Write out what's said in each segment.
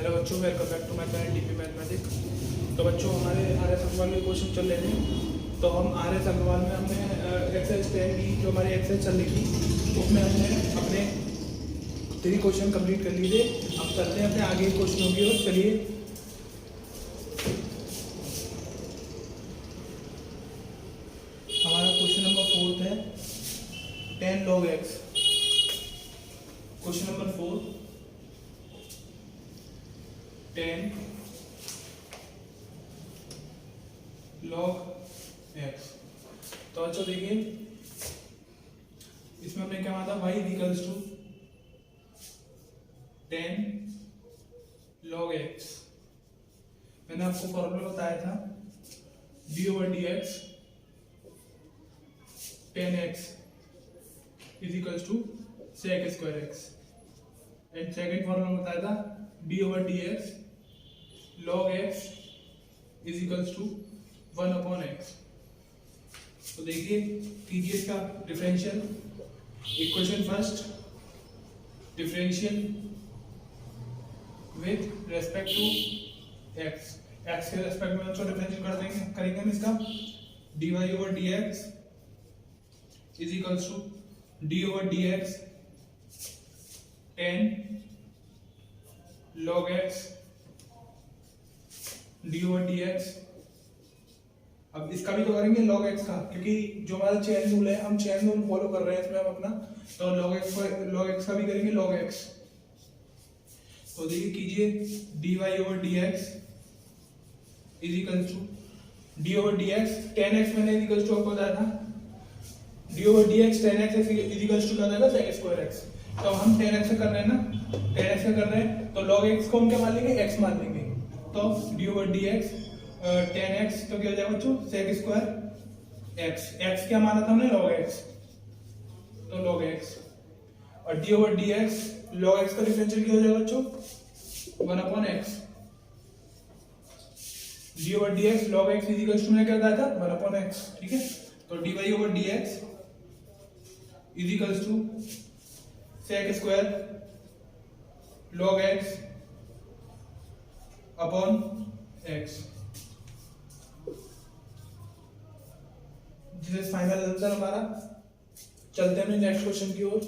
Hello बच्चों, welcome back to my channel DP mathematics. तो बच्चों, हमारे आर एस अग्रवाल के क्वेश्चन चल रहे थे। तो हम आर एस अग्रवाल में हमने एक्सरसाइज 10 की जो हमारी एक्सरसाइज चल रही थी उसमें हमने अपने 3 क्वेश्चन कंप्लीट कर लिए थे। अब चलते हैं अपने आगे क्वेश्चनों की ओर। चलिए, हमारा क्वेश्चन नंबर 4 है 10 log x। Question number 4 10 log x। तो अच्छा देखिए, इसमें हमने क्या माना था, y equals to 10 log x। मैंने आपको फॉर्मूला बताया था d over D x 10x is equals to sec square x। And second formula बताया था d over D x log x is equals to 1/x। तो देखिए, कीजिए इसका differential. Equation first, differential with respect to x। x के respect में उसको differential करेंगे हम इसका dy over dx is equals to d over dx 10 log x d over dx। अब इसका भी तो करेंगे log x का, क्योंकि जो हमारा चेन रूल है, हम चेन रूल फॉलो कर रहे हैं इसमें हम अपना। तो log x का भी करेंगे log x। तो देखिए, कीजिए dy over dx is equal to d over dx 10x मैंने इज इक्वल टू आपको बताया था d over dx 10x is equal to क्या हो जाएगा sec स्क्वायर x। तो हम 10x से कर रहे हैं ना, 10x से कर रहे हैं, तो log x को हम क्या मान लेंगे, x मान लेंगे। तो d ओवर dx 10x तो क्या हो जाएगा बच्चों, sec स्क्वायर x। x क्या माना था हमने, log x, तो log x। और d over dx log x का डिफरेंशियल क्या हो जाएगा बच्चों, 1/x। d over dx log x is equal to, मैंने क्या बताया था, 1/x। ठीक है, तो dy over dx is equal to sec square log x upon x। This is final answer हमारा। चलते हैं अपने नेक्स्ट क्वेश्चन की ओर।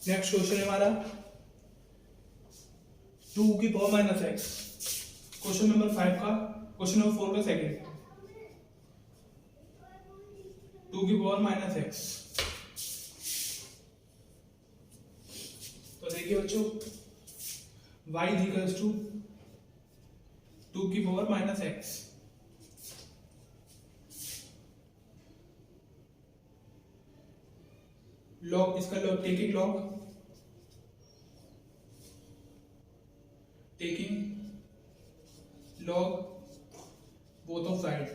नेक्स्ट क्वेश्चन है हमारा 2 की power minus x. Question number 5 का, क्वेश्चन नंबर 4 का सेकंड, 2 की पावर माइनस एक्स। तो देखिए बच्चों, y इज इक्वल्स टू 2 की पावर माइनस एक्स। लॉग, इसका log, taking log both of sides,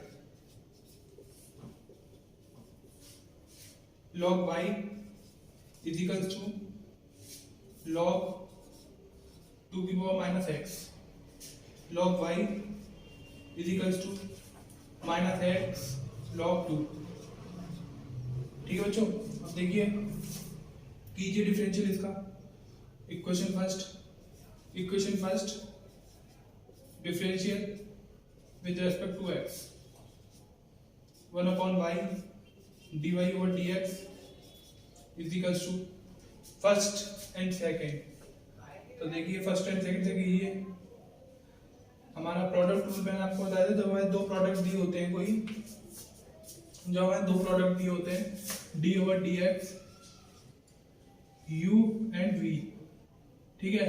log y is equals to log 2 की power minus x। log y is equals to minus x log 2। ठीक है बच्चों, अब देखिए, कीजिए differential इसका। Equation first differential with respect to x 1/y dy over dx is equals to first and second. तो देखिए, फर्स्ट एंड सेकंड से कीजिए। हमारा प्रोडक्ट रूल मैंने आपको बताया था, जब हमें 2 प्रोडक्ट दिए होते हैं, d over dx u and v। ठीक है,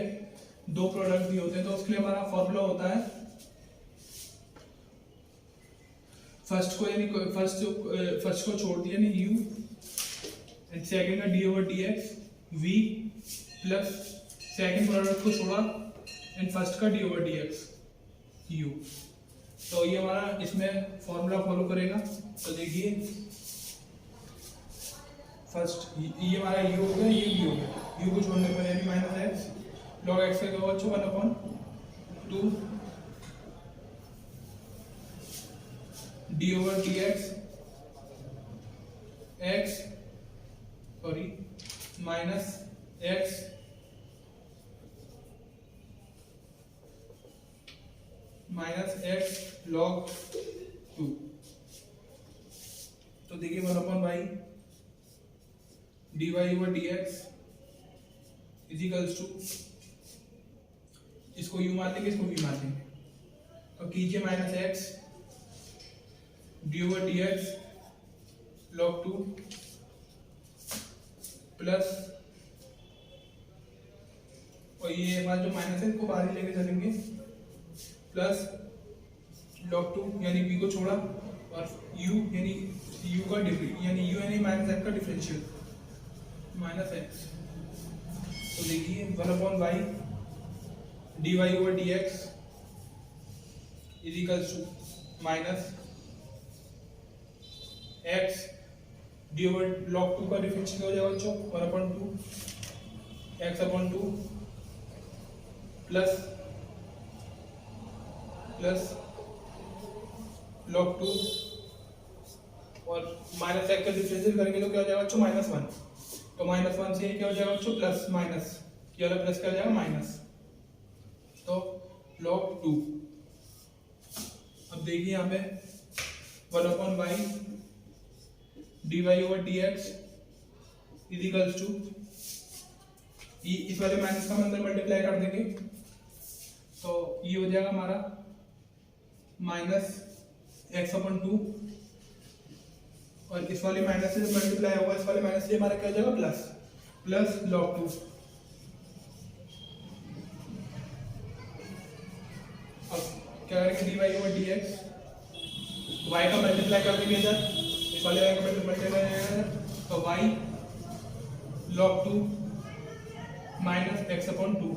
2 प्रोडक्ट दिए होते हैं, तो उसके लिए हमारा फॉर्मूला होता है फर्स्ट को छोड़ दिया, यानी u, एंड सेकंड का d over dx v plus second product को छोड़ा एंड फर्स्ट का d ओवर dx u। तो ये हमारा इसमें फॉर्मूला फॉलो करेगा। तो देखिए, फर्स्ट ये हमारा u हो गया, ये v हो गया, u को छोड़ने पर यानी माइनस एक्स log x का क्या होगा, 1/2 d over D x x sorry minus x minus x log 2। तो देखिए 1/y d Y over D x is equals to, इसको यू मान लेंगे, इसको भी मान लेंगे, तो कीजिए minus x d over D x log 2 plus, और ये हमारा जो माइनस है इसको बाहर ही लेके चलेंगे, प्लस लॉग 2 यानी b को छोड़ा और u यानी u का यानी u यानी माइनस एक्स का डिफरेंशियल माइनस एक्स। तो देखिए 1/y d Y over D x is equals to minus x d over log 2 का डिफरेंशियल हो जाएगा बच्चों 1/2 x/2 प्लस log 2 और माइनस एक्स का डिफरेंशियल करेंगे तो क्या हो जाएगा बच्चों -1। तो -1 से क्या हो जाएगा बच्चों प्लस माइनस, ये वाला प्लस क्या हो जाएगा माइनस, तो log 2। अब देखिए यहाँ पे 1/y d Y over D x is equals to, इस वाले माइनस का हम अंदर मल्टीप्लाई कर देंगे, तो ये हो जाएगा हमारा माइनस x/2 और इस वाले माइनस से मल्टीप्लाई होगा, इस वाले माइनस से हमारा क्या हो जाएगा प्लस log 2। अब क्या करेंगे d Y over D x, y का मल्टीप्लाई कर देंगे इधर, इस वाले वाई का मल्टीप्लाई करेंगे तो y log 2 minus x/2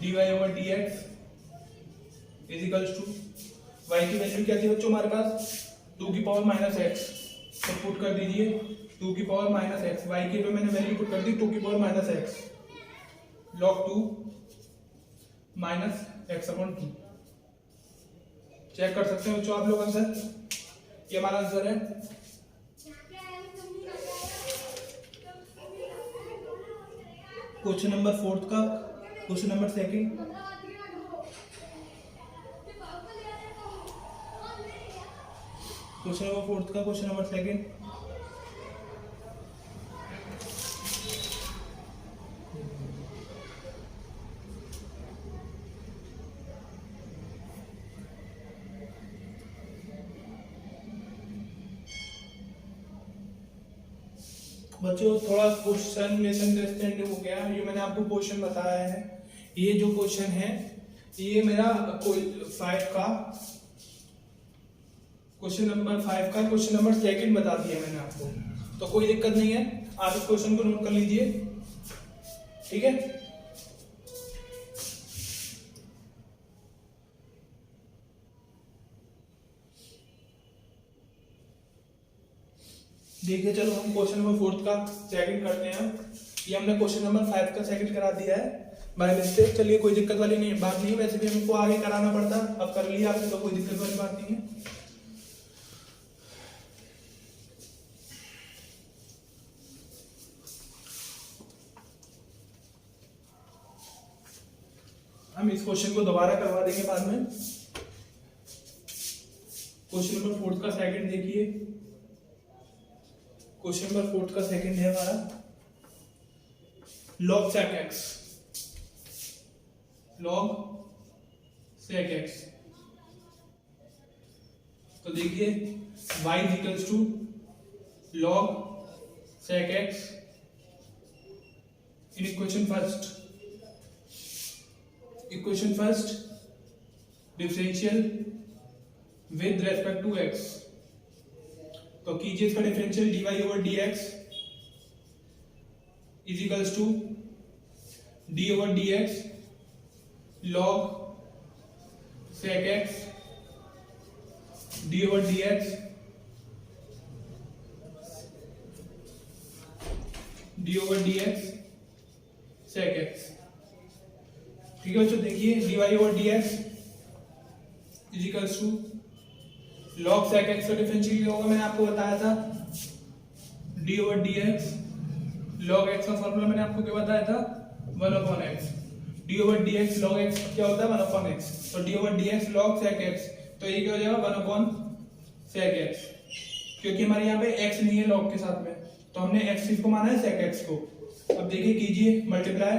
d Y over D x is equals to, y की वैल्यू क्या थी बच्चों हमारे पास 2 की पावर माइनस एक्स, तो पुट कर दीजिए 2 की पावर माइनस एक्स, y की पे मैंने वैल्यू पुट कर दी 2 की power minus x log 2 minus x/2। Check कर सकते हैं बच्चों आप लोग आंसर, ये हमारा आंसर है। क्वेश्चन नंबर 4 का क्वेश्चन नंबर 2 क्वेश्चन नंबर 4 का क्वेश्चन नंबर 2 बच्चों थोड़ा क्वेश्चन मिसअंडरस्टैंडिंग हो गया, ये मैंने आपको क्वेश्चन बताया है, ये जो क्वेश्चन है ये मेरा 5 का क्वेश्चन नंबर 5 का क्वेश्चन नंबर 2 बता दिया मैंने आपको, तो कोई दिक्कत नहीं है, आप इस क्वेश्चन को नोट कर लीजिए, ठीक है। देखिए चलो हम क्वेश्चन नंबर 4 का सेकंड करते हैं। ये हमने क्वेश्चन नंबर 5 का सेकंड करा दिया है बाय मिस्टेक, चलिए कोई दिक्कत वाली नहीं बात नहीं, वैसे भी हमको आगे कराना पड़ता, अब कर लिया आपने तो कोई दिक्कत वाली बात नहीं है। हम इस क्वेश्चन को दोबारा करवा देंगे बाद में। क्वेश्चन नंबर 4 का सेकंड देखिए, क्वेश्चन नंबर 4 का सेकंड है हमारा log sec x, log sec x। तो देखिए y equals to log sec x in equation first differential with respect to x, तो कीजिए इसका differential dy over dx is equals to d over dx log sec x d over dx d over dx sec x। ठीक है बच्चों, देखिए dy over dx is equals to log sec x का differential क्या होगा, मैंने आपको बताया था d over dx, log x का फॉर्मूला मैंने आपको क्या बताया था 1 upon x, d over dx log x क्या होता है 1 upon x, तो d over dx log sec x, तो ये क्या हो जाएगा 1 upon sec x, क्योंकि हमारे यहाँ पे x नहीं है log के साथ में, तो हमने x किसको माना है sec x को। अब देखिए कीजिए मल्टीप्लाई,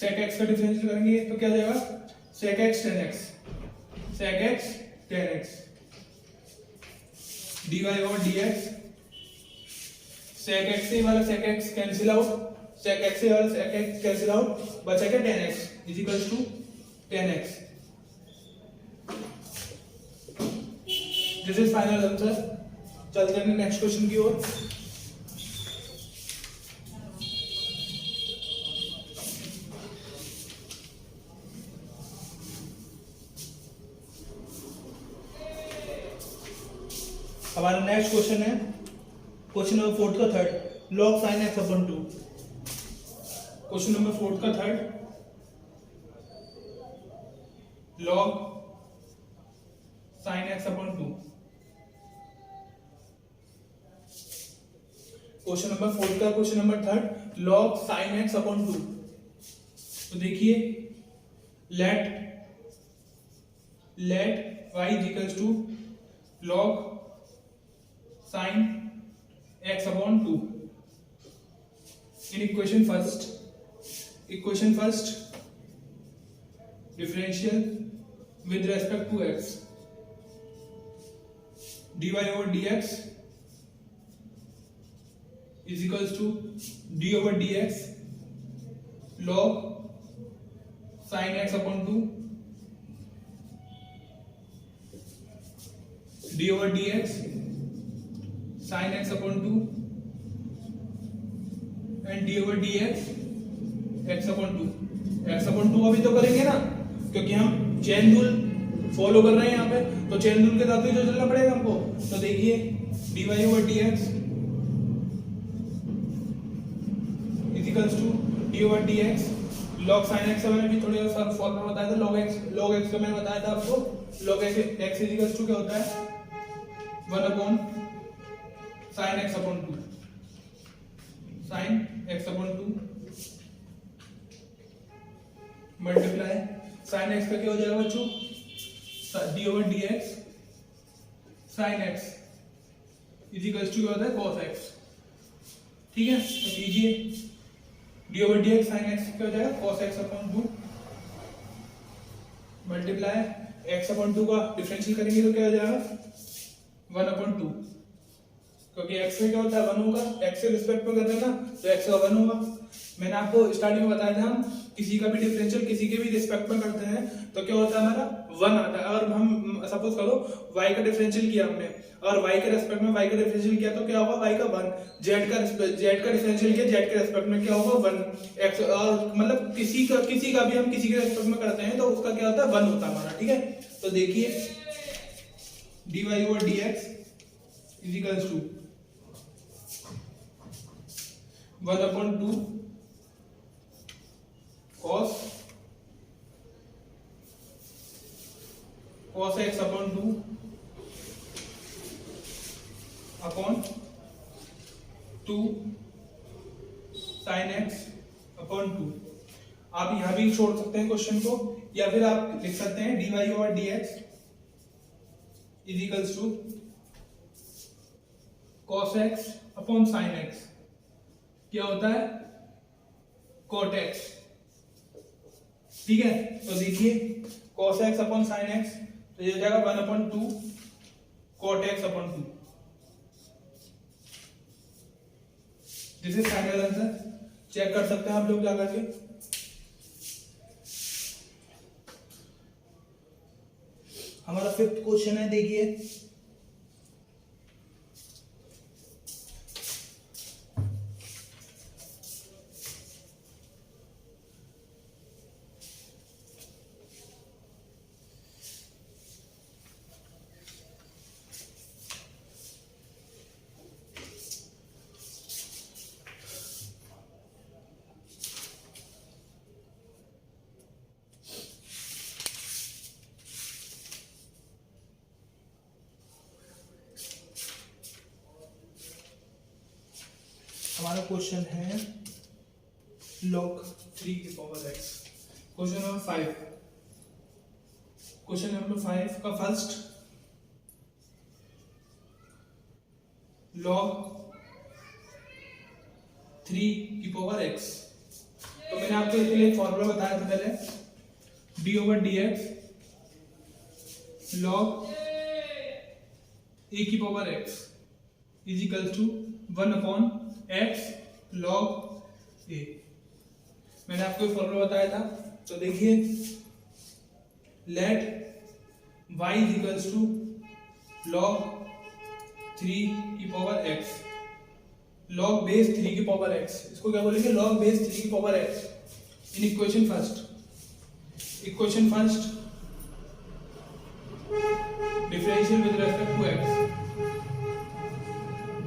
sec x का डिफरेंशियल करेंगे तो क्या हो जाएगा sec x tan x, sec x tan x dy over dx, sec x से वाला sec x cancel out, sec x से वाला sec x कैंसिल आउट, बचा क्या tan x is equals to tan x। This is final answer. चलते हैं next question की ओर। हमारा नेक्स्ट क्वेश्चन है क्वेश्चन नंबर 4 का third, log sin x upon 2। Question number 4 का third, log sin x upon 2। Question number 4 का question number third, log sin x upon 2। तो देखिए let y is equals to log sin x upon 2 in equation first differential with respect to x, dy over dx is equals to d over dx log sin x upon 2, d over dx sin x upon 2 and d over dx x upon 2। x upon 2 अभी तो करेंगे ना, क्योंकि हम chain rule follow कर रहे हैं यहाँ पे, तो चेन रूल के साथ ही तो चलना पड़ेगा हमको। तो देखिए dy over dx is equals to d over dx log sin x, मैंने भी थोड़ी सा फॉर्मूला बताया था log x का मैंने बताया था आपको, log x is equals to क्या होता है 1 upon sin x upon 2, sin x upon 2 multiply sin x का क्या हो जाएगा बच्चों d over dx sin x is equals to क्या होता है cos x। ठीक है, तो लीजिए d over dx sin x क्या हो जाएगा cos x upon 2 multiply x upon 2 का डिफरेंशियल करेंगे तो क्या हो जाएगा 1 upon 2, क्योंकि x में क्या होता है 1 होगा, x के रिस्पेक्ट में कर रहे हैं ना, तो x का 1 होगा। मैंने आपको स्टार्टिंग में बताया था हम किसी का भी डिफरेंशियल किसी के भी रिस्पेक्ट में करते हैं तो क्या होता है हमारा 1 आता है। अगर हम सपोज करो y का डिफरेंशियल किया हमने और y के रिस्पेक्ट में y का डिफरेंशियल किया तो क्या होगा y का 1, z का डिफरेंशियल किया z के रिस्पेक्ट में क्या होगा 1, x और मतलब किसी का भी हम किसी के रिस्पेक्ट में करते हैं तो उसका क्या होता है 1 होता है हमारा। ठीक है, तो देखिए dy over dx is equals to 1 upon 2 cos x upon 2 upon 2 sin x upon 2। आप यहां भी छोड़ सकते हैं क्वेश्चन को, या फिर आप लिख सकते हैं dy over dx is equals to cos x upon sin x क्या होता है cot x। ठीक है, तो देखिए cos x upon sin x तो ये हो जाएगा 1 upon 2 cot x upon 2। This is final answer, check कर सकते हैं आप लोग जाकर के। हमारा 5th क्वेश्चन है, देखिए हमारा क्वेश्चन है log 3 की power x। Question number 5, question number 5 का फर्स्ट log 3 की पावर x। तो मैंने आपको इसके लिए फॉर्मूला बताया था पहले, d/dx log a की power x is equal to 1/x log a। मैंने आपको फॉर्मूला बताया था। तो देखिए, let y is equal to log 3 की पावर x, log बेस 3 की पावर x, इसको क्या बोलेंगे, log बेस 3 की power x in equation first differential with respect to x,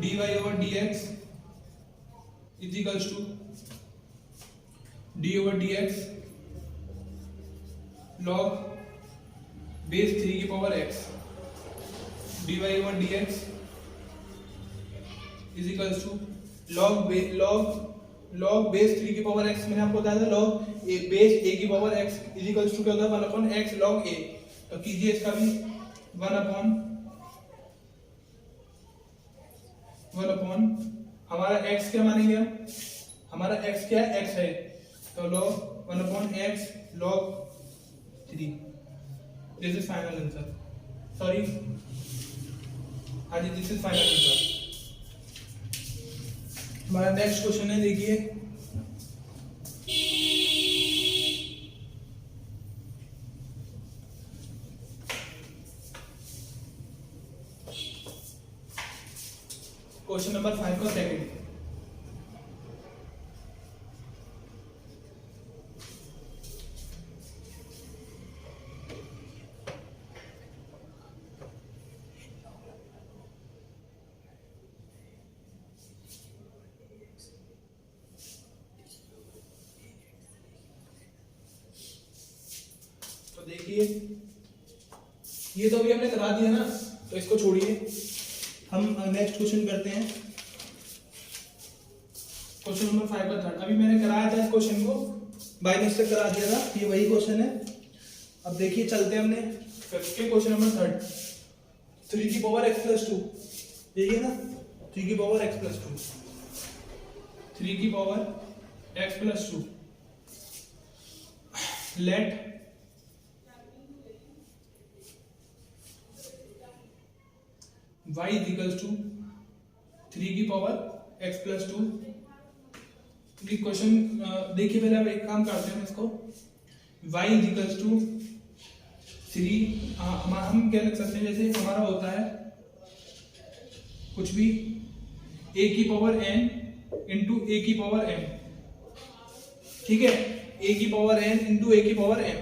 dy/dx is equals to d/dx log base 3 की power x, dy/dx is equals to log base 3 की power x। मैंने आपको बताया था log बेस a की power x is equals to क्या होता है, 1/x log a। तो कीजिए इसका भी 1/, हमारा x क्या मानेंगे हम, हमारा x क्या है, x है, तो log 1/x log 3। This is final answer, sorry, हाँ जी, दिस इज फाइनल आंसर। हमारा नेक्स्ट क्वेश्चन है, देखिए, क्वेश्चन नंबर 5 का सेकंड। तो देखिए, ये तो अभी हमने करा दिया ना, तो इसको छोड़िए, हम नेक्स्ट क्वेश्चन करते हैं। क्वेश्चन नंबर 5 का थर्ड, अभी मैंने कराया था इस क्वेश्चन को, बाय मिस्टेक करा दिया था, ये वही क्वेश्चन है। अब देखिए, चलते हैं हमने फिर क्वेश्चन नंबर थर्ड, 3 की पावर x प्लस 2, देखिए ना, 3 की पावर x प्लस 2, 3 की power x plus 2, let y is equals to 3 की पावर x प्लस 2। क्वेश्चन देखिए, पहले आप एक काम करते हैं, इसको y इज इक्वल्स टू 3, हम क्या लिख सकते हैं, जैसे हमारा होता है कुछ भी a की पावर n इंटू a की पावर m, ठीक है, a की पावर n इंटू a की पावर m।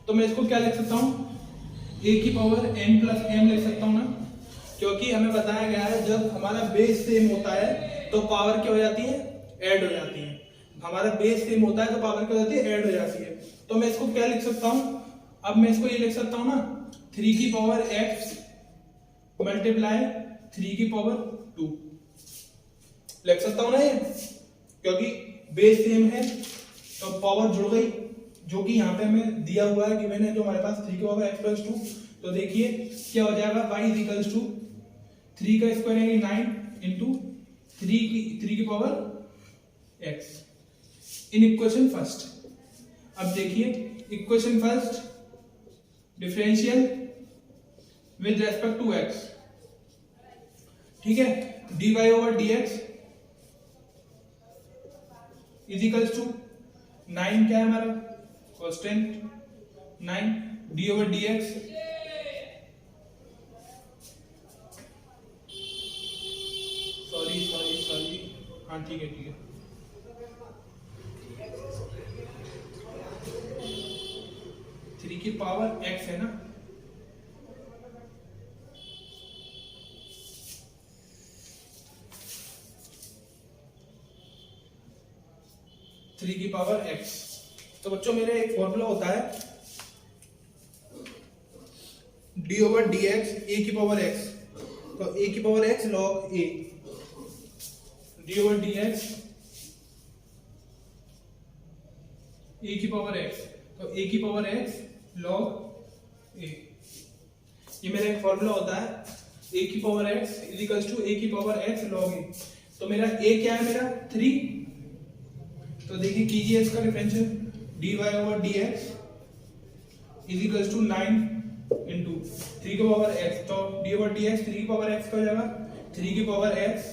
तो मैं इसको क्या लिख सकता हूँ, a की पावर n प्लस m लिख सकता हूँ ना, क्योंकि हमें बताया गया है जब हमारा बेस सेम होता है तो पावर क्या हो जाती है, ऐड हो जाती है। हमारा बेस सेम होता है तो पावर क्या हो जाती है, ऐड हो जाती है। तो मैं इसको क्या लिख सकता हूँ, अब मैं इसको ये लिख सकता हूँ ना, 3 की पावर x मल्टीप्लाई 3 की पावर 2 लिख सकता हूँ ना ये, क्योंकि बेस सेम है तो पावर जुड़ गई, जो कि यहाँ पे हमें दिया हुआ है कि मैंने जो हमारे पास 3 की पावर x प्लस 2। तो देखिए क्या हो जाएगा, y इज इक्वल्स टू 3 का स्क्वायर यानी 9 इंटू 3 की power x in equation first. अब देखिए, equation first differential with respect to x, ठीक है, dy/dx इज इक्वल्स टू 9 क्या है हमारा कांस्टेंट 9, d/dx सॉरी, हाँ ठीक है, 3 की पावर x है ना, थ्री की पावर x। तो बच्चों मेरे एक फॉर्मूला होता है d/dx a की पावर x, तो a की power x log a d over D x a की पावर एक्स, तो ए की पावर एक्स लॉग ए, ये मेरा एक फॉर्मूला होता है, ए की power x is equals to a की पावर एक्स लॉग ए। तो मेरा ए क्या है, मेरा 3, तो देखिए कीजिए इसका differential, d Y over D x is equals to 9 into 3 की पावर एक्स, तो डी ओवर डी एक्स 3 की पावर एक्स का हो जाएगा 3 की पावर एक्स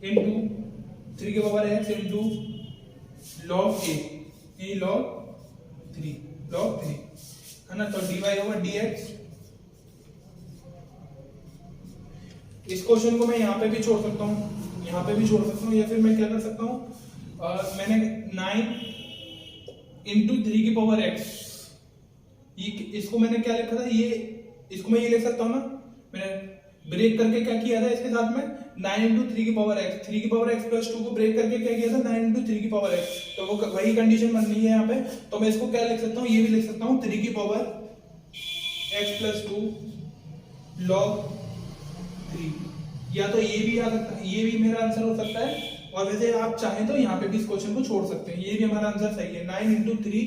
इंटू 3 की power x into log a, ये लॉग 3 है ना। तो डी वाई ओवर डी एक्स, इस क्वेश्चन को मैं यहाँ पे भी छोड़ सकता हूँ, यहाँ पे भी छोड़ सकता हूँ, या फिर मैं क्या कर सकता हूँ, मैंने 9 इंटू 3 की पावर एक्स, ये इसको मैंने क्या लिखा था, ये इसको मैं ये लिख सकता हूँ ना, मैंने ब्रेक करके क्या किया था इसके साथ में 9 इंटू 3 की पावर एक्स, 3 की पावर एक्स प्लस 2 को ब्रेक करके क्या किया था 9 इंटू 3 की पावर एक्स, तो वो वही कंडीशन बन रही है यहाँ पे। तो मैं इसको क्या लिख सकता हूँ, ये भी लिख सकता हूँ 3 की पावर एक्स प्लस 2 लॉग 3, या तो ये भी आ सकता है, ये भी मेरा आंसर हो सकता है, और वैसे आप चाहें तो यहाँ पे भी इस क्वेश्चन को छोड़ सकते हैं, ये भी हमारा आंसर सही है, 9 इंटू 3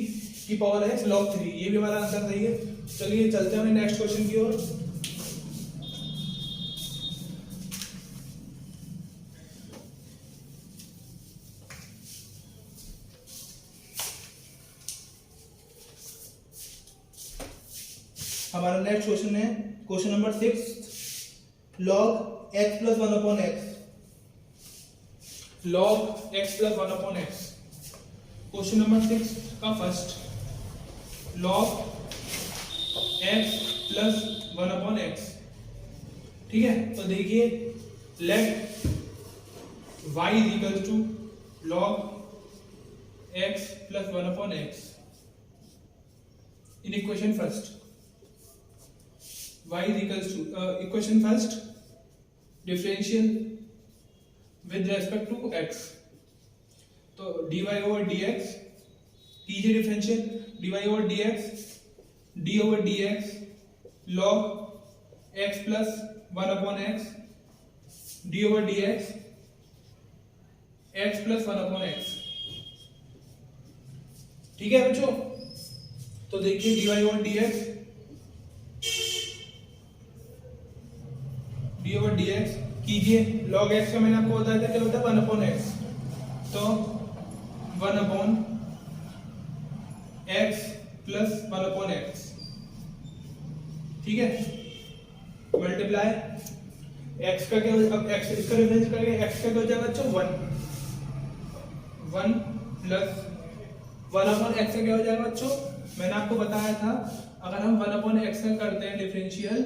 की पावर एक्स लॉग 3, ये भी हमारा आंसर सही है। चलिए चलते हैं नेक्स्ट क्वेश्चन की ओर। हमारा नेक्स्ट क्वेश्चन है question number 6, log x plus 1 upon x, log x plus 1 upon x. Question number 6 का first, log x plus 1 upon x, ठीक है। तो देखिए let y is equal to log x plus 1 upon x in equation first, y is equals to equation first differential with respect to x, तो dy over dx कीजिए differential, dy over dx d over dx log x plus 1 upon x d over dx x plus 1 upon x, ठीक है बच्चों। तो देखिए dy over dx D over D x कीजिए, log x का मैंने आपको बताया था क्या होता है 1 अपॉन एक्स, तो 1 upon x plus 1 upon x, ठीक है, मल्टीप्लाई एक्स का क्या, अब एक्स इसका डिफरेंस करके एक्स का क्या हो जाएगा बच्चों 1 प्लस 1 अपॉन एक्स का क्या हो जाएगा बच्चों, मैंने आपको बताया था अगर हम 1 अपॉन एक्स का करते हैं डिफरेंशियल,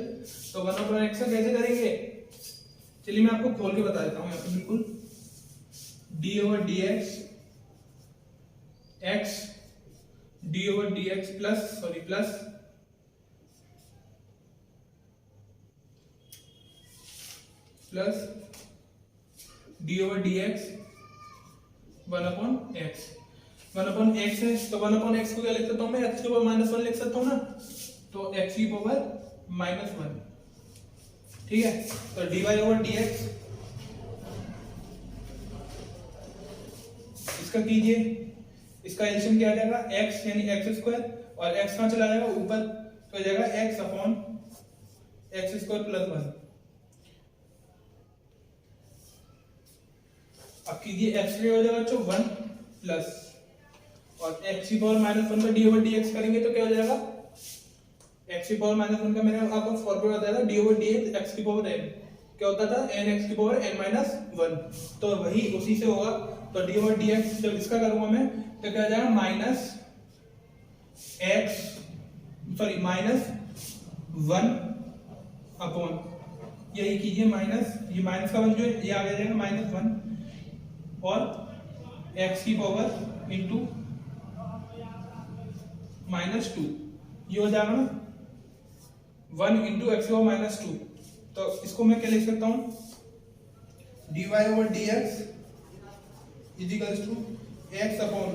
तो 1 अपॉन एक्स का कैसे करेंगे, चलिए मैं आपको खोल के बता देता हूं यहाँ पे बिल्कुल, D over D x x d over D x plus d over D x 1 upon x, 1 upon x है, तो 1 अपॉन एक्स को क्या लिख सकता हूं मैं, एक्स की पावर -1 लिख सकता हूं ना, तो एक्स की पावर -1, ठीक है। तो dy ओवर dx, इसका कीजिए, इसका एलसीएम क्या आ जाएगा x यानी x स्क्वायर, और x कहां चला जाएगा ऊपर, तो आ जाएगा x upon x square plus 1। अब कीजिए x के हो जाएगा बच्चों 1 प्लस, और x की पावर -1 का डी ओवर dx करेंगे तो क्या हो जाएगा, x की पावर -1 का मैंने आपको फॉर्मूला बताया था डी ओवर dx x की पावर n, क्या होता था n x की पावर n-1, तो वही उसी से होगा। तो डी ओवर dx जब इसका करूंगा मैं तो क्या आ जाएगा -1 अपॉन, यही कीजिए माइनस, ये माइनस का वन जो है ये आ जाएगा -1 और x की पावर इंटू -2, ये हो जाएगा ना 1 इंटू एक्स की पावर -2, तो इसको मैं क्या लिख सकता हूँ, d Y over D x is equals to x upon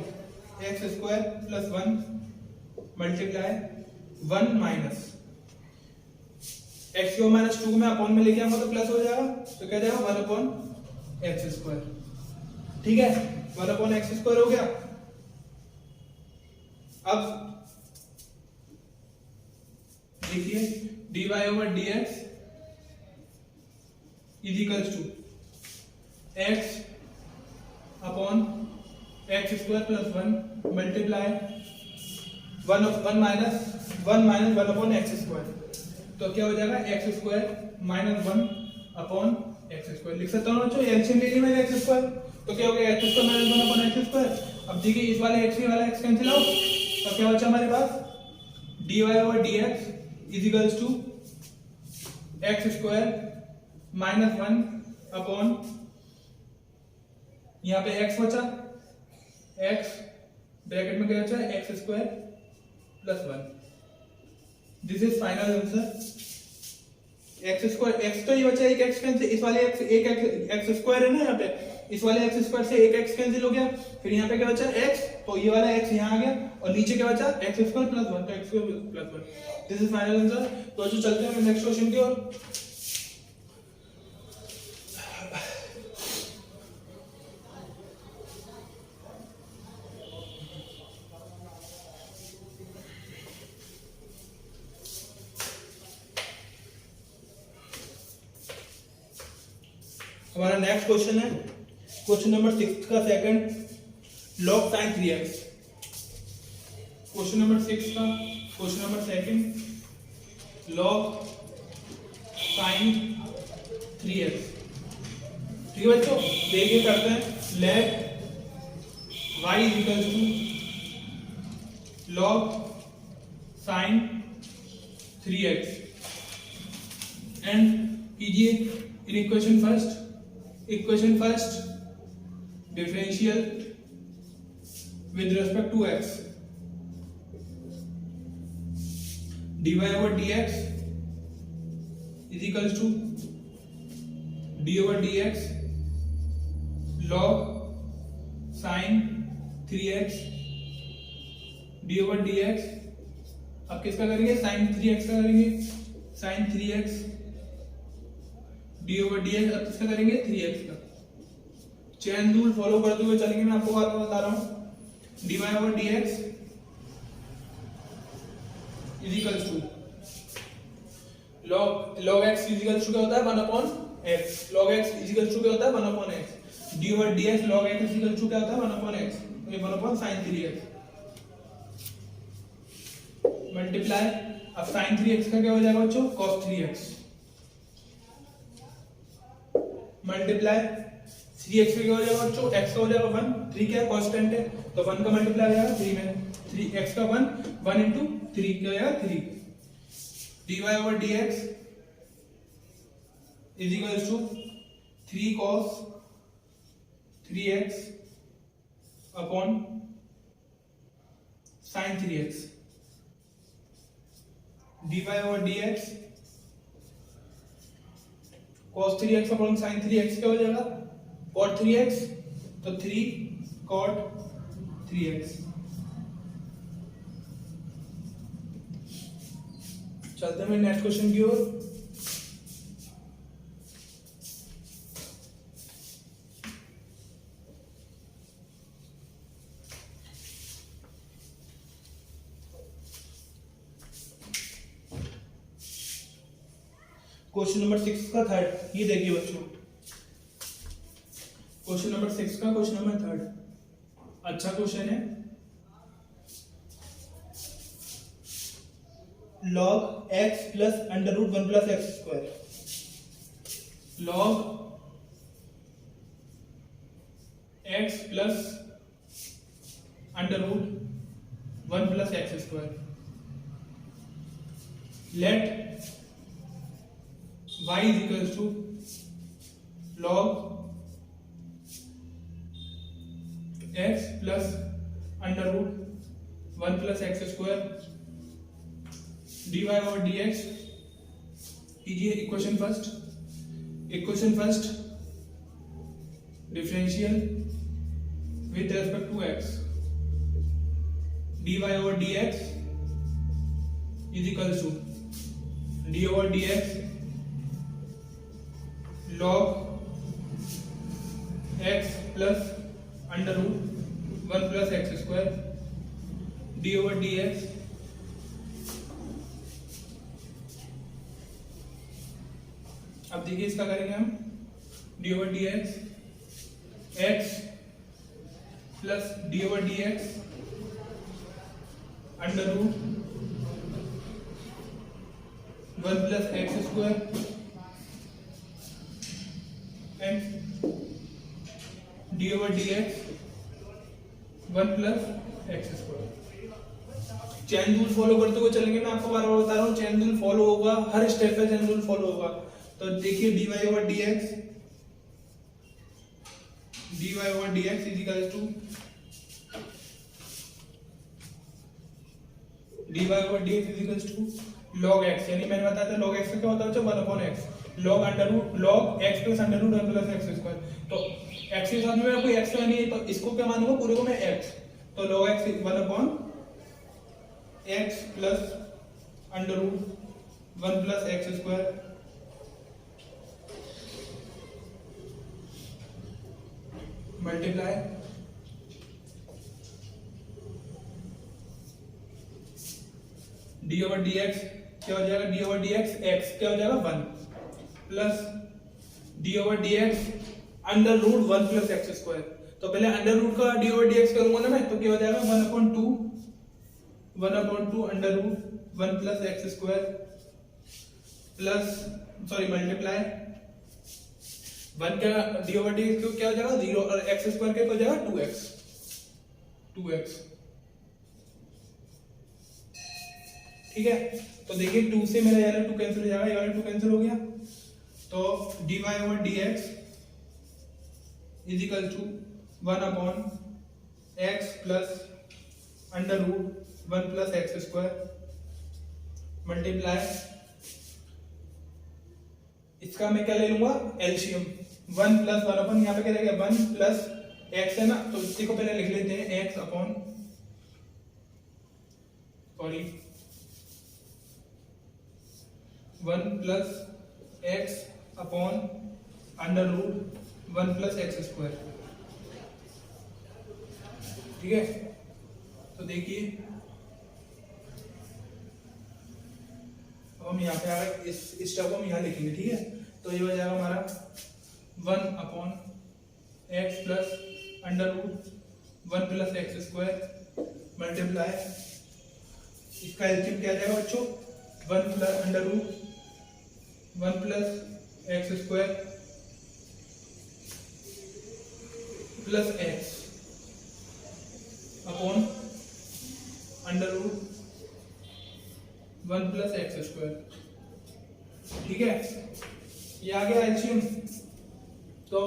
x square plus 1 multiply 1 minus x की पावर -2 को मैं अपॉन में लेके आऊंगा तो प्लस हो जाएगा, तो क्या जाएगा 1 अपॉन एक्स स्क्वायर। ठीक है, 1 अपॉन एक्स स्क्वायर हो गया। अब देखिए dy over dx is equals to x upon x square plus 1 multiply 1 minus 1 upon x square. तो क्या हो जाएगा x square minus 1 upon x square. लिख सकता हूँ बच्चों, एलसीएम ले ली मैंने एक्स स्क्वायर, तो क्या हो गया x square minus 1 upon x square. अब देखिए इस वाले एक्स वाला एक्स कैंसिल आउट, तो क्या बचा हमारे पास dy over dx is equals to x square minus 1 upon, यहाँ पे x बचा, x ब्रैकेट में क्या बचा x square plus 1। This is final answer. X square, x तो ये बचा एक एक्स कैंसिल, इस वाले एक्स एक एक्स स्क्वायर है ना यहाँ पे, इस वाले एक्स स्क्वायर से एक एक्स कैंसिल हो गया, फिर यहाँ पे क्या बचा एक्स, तो ये वाला एक्स यहाँ आ गया और नीचे क्या बचा एक्स स्क्वायर प्लस 1, तो x square plus 1। This is final answer. तो जो चलते हैं नेक्स्ट क्वेश्चन की ओर। हमारा नेक्स्ट क्वेश्चन है क्वेश्चन नंबर 6 का second, log sin 3x। Question number 6 का question number second, log sin 3x। ठीक है बच्चों, देखिए करते हैं, let y is equal to log sin 3x and कीजिए इन equation first differential with respect to x, dy over dx is equals to d over dx log sin 3x d over dx। अब किसका करेंगे sin 3x का करेंगे, sin 3x d over dx। अब किसका करेंगे 3x का। चैन रूल फॉलो करते हुए चलेंगे, मैं आपको बार बार बता रहा हूं। dy over dx is equals to log x is equals to क्या होता है 1 upon x, log x is equals to क्या होता है 1 upon x, d over dx log x is equals to क्या होता है 1 upon x, तो ये 1 upon sin 3x मल्टीप्लाई, अब sin 3x का क्या हो जाएगा बच्चों cos 3x मल्टीप्लाई 3x का क्या हो जाएगा बच्चों, x का हो जाएगा 1, 3 क्या कांस्टेंट है तो 1 का मल्टीप्लाई हो जाएगा 3 में, 3x का 1 into 3 क्या हो जाएगा 3। dy over dx is equals to 3 cos 3x upon sin 3x। dy over dx cos 3x upon sin 3x क्या हो जाएगा cot 3x, तो 3 cot 3x। चलते हैं नेक्स्ट क्वेश्चन की ओर। क्वेश्चन नंबर 6 का थर्ड, ये देखिए बच्चों क्वेश्चन नंबर 6 का क्वेश्चन नंबर थर्ड, अच्छा क्वेश्चन है। log x plus under root 1 plus x square, log x plus under root 1 plus x square. Let y is equals to log x plus under root 1 plus x square dy over dx। कीजिए equation first differential with respect to x, dy over dx is equals to d over dx log x plus under root 1 plus x square d over D x अब देखिए इसका करेंगे हम d over D x plus d over D x under root 1 plus x square and d over D x 1 plus x square. Chain rule follow करते हुए चलेंगे, मैं आपको बार बार बता रहा हूँ चैन रूल फॉलो होगा, हर स्टेप पे चैन रूल फॉलो होगा। तो देखिए dy over dx is equal to log x, यानी मैंने बताया था log x का क्या होता है बच्चों 1 upon x log x plus under root 1 plus x square. तो x के साथ में कोई x नहीं है तो इसको क्या मानूंगा पूरे को मैं x, तो log x 1 upon x plus under root 1 plus x square multiply d over D x क्या हो जाएगा, डी ओवर डी एक्स क्या हो जाएगा 1 plus d over D x under root 1 plus x square. तो पहले अंडर रूट का d over D x करूंगा ना मैं, तो क्या हो जाएगा 1 upon 2 under root 1 plus x square plus multiply 1 का डी ओवर डी एक्स क्या हो जाएगा 0 और एक्स स्क्वायर क्या हो जाएगा 2x। ठीक है, तो देखिए 2 से मेरा ये वाला 2 कैंसिल हो जाएगा, ये वाला 2 कैंसिल हो गया। तो dy over dx is equal to 1 upon x plus under root 1 plus x square multiply इसका मैं क्या ले लूंगा एलसीएम 1 प्लस 1 अपॉन यहाँ पे क्या रहेगा 1 प्लस x है ना, तो इसी को पहले लिख लेते हैं x upon 1 plus x upon under root 1 plus x square. ठीक है, तो देखिए अब हम यहाँ पे आ गए, इस स्टेप को हम यहाँ लिखेंगे। ठीक है, तो ये हो जाएगा हमारा 1 upon x plus under root 1 plus x square multiply इसका एलसीएम क्या आ जाएगा बच्चों 1 plus under root 1 plus x square plus x upon under root 1 plus x square. ठीक है, ये आ गया एलसीएम। तो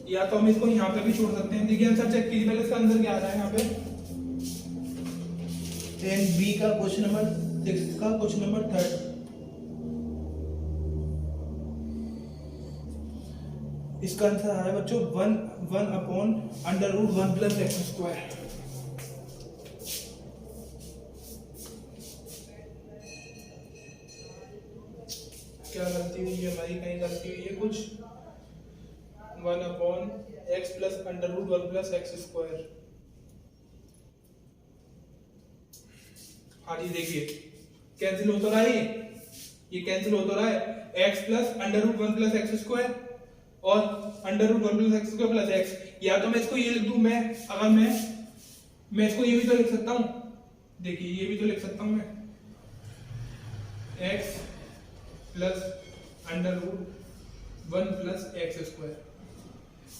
या तो हम इसको यहाँ पे भी छोड़ सकते हैं। देखिए आंसर चेक कीजिए पहले, इसका आंसर क्या आ रहा है यहाँ पे एंड बी का क्वेश्चन नंबर 6 का क्वेश्चन नंबर 3 इसका आंसर आ रहा है बच्चों 1 upon under root 1 plus x square. क्या गलती हुई है हमारी, कहीं गलती हुई है कुछ 1 upon x plus under root 1 plus x square. हाँ जी देखिए कैंसिल हो तो रहा है, ये कैंसिल हो तो रहा है x plus under root 1 plus x square और under root 1 plus x square plus x. या तो मैं इसको ये लिख दूं, मैं अगर मैं इसको ये भी तो लिख सकता हूं। देखिए ये भी तो लिख सकता हूं मैं x plus under root 1 plus x square.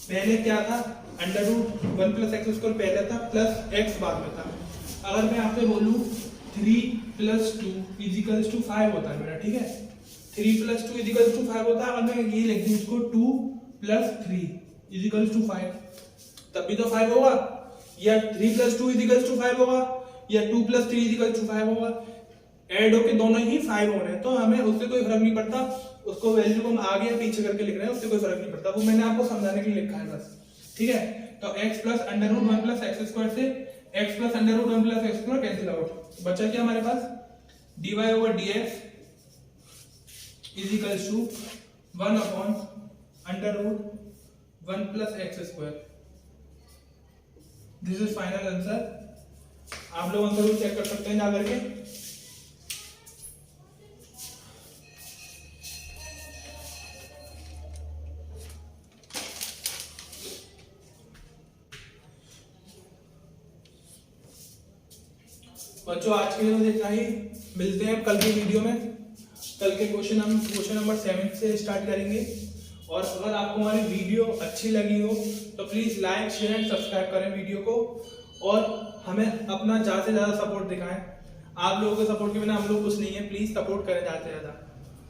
पहले क्या था under root 1 plus x square पहले था प्लस एक्स बाद में था। अगर मैं आपसे बोलूं 3 प्लस 2 इज इक्वल्स टू 5 होता है मेरा। ठीक है, 3 प्लस 2 इज इक्वल्स टू 5 होता है। अगर मैं ये लिख दूं इसको 2 प्लस 3 इज इक्वल्स टू 5 तब भी तो 5 होगा, या 3 प्लस 2 इज इक्वल्स टू 5 होगा, या 2 प्लस 3 इज इक्वल्स टू 5 होगा। ऐड होके दोनों ही 5 हो रहे हैं, तो हमें उससे कोई फर्क नहीं पड़ता। उसको वैल्यू को हम आगे या पीछे करके लिख रहे हैं, उससे कोई फर्क नहीं पड़ता। वो मैंने आपको समझाने के लिए लिखा है बस। ठीक है, तो x plus under root 1 plus x square से x plus under root 1 plus x square cancel out. बचा क्या हमारे पास dy over dx is equals to 1 upon under root 1 plus x square. This is final answer. आप लोग answer को check कर सकते हैं जा करके। बच्चों आज के लिए तो इतना ही, मिलते हैं कल की वीडियो में। कल के क्वेश्चन नंबर 7 से स्टार्ट करेंगे। और अगर आपको हमारी वीडियो अच्छी लगी हो तो please like share and subscribe करें वीडियो को, और हमें अपना ज्यादा से ज्यादा सपोर्ट दिखाएं। आप लोगों के सपोर्ट के बिना हम लोग कुछ नहीं है, प्लीज सपोर्ट करें ज्यादा से ज्यादा।